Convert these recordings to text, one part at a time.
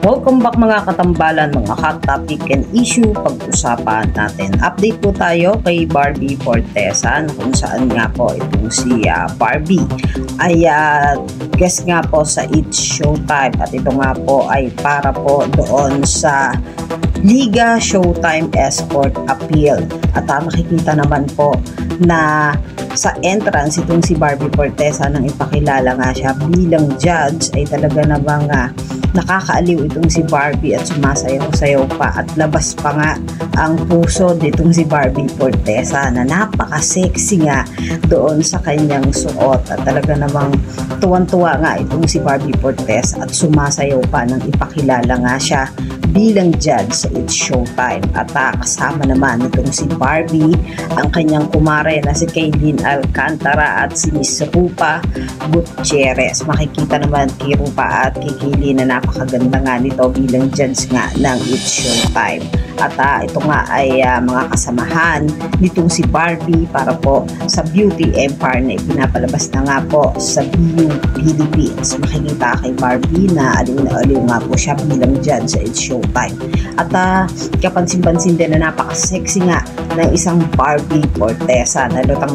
Welcome back mga katambalan, mga hot topic and issue pag-usapan natin. Update po tayo kay Barbie Fortesa kung saan nga po itong si Barbie ay guest nga po sa It's Showtime at ito nga po ay para po doon sa Liga Showtime Escort Appeal. At makikita naman po na sa entrance itong si Barbie Fortesa nang ipakilala nga siya bilang judge ay talaga namang nakakaaliw itong si Barbie at sumasayaw-sayaw pa at labas pa nga ang puso nitong si Barbie Fortesa na napaka-sexy nga doon sa kanyang suot at talaga namang tuwan-tuwa nga itong si Barbie Fortesa at sumasayaw pa nang ipakilala nga siya bilang judge sa It's Showtime. At kasama naman itong si Barbie ang kanyang kumare na si Kaylin Alcantara at si Miss Rupa Gutierrez. Makikita naman kay Rupa at kay Kaylin na napakaganda nga nito bilang judge nga ng It's Showtime. At ito nga ay mga kasamahan nitong si Barbie para po sa Beauty Empire na ipinapalabas na nga po sa BU Philippines. Makikita kay Barbie na aliw na aliw nga po siya bilang judge sa It's Showtime. At kapansin-pansin din na napaka-sexy nga ng isang Barbie Fortesa na lutang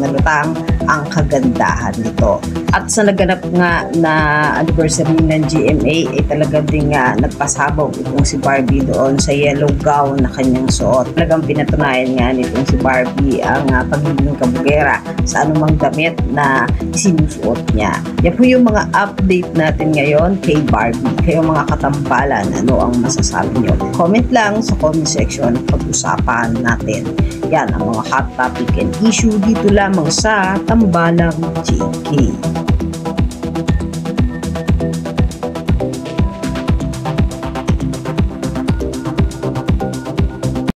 ang kagandahan nito. At sa naganap nga na anniversary ng GMA ay talaga din nga nagpasabog itong si Barbie doon sa yellow gown na kanyang suot. Talagang pinatunayan nga nitong si Barbie ang pagiging kabugera sa anumang damit na sinusuot niya. Yan po yung mga update natin ngayon kay Barbie. Kayo mga katambalan, ano ang masasabi nyo? Comment lang sa comment section, pag-usapan natin. Yan ang mga hot topic and issue dito lamang sa Tambalang JK.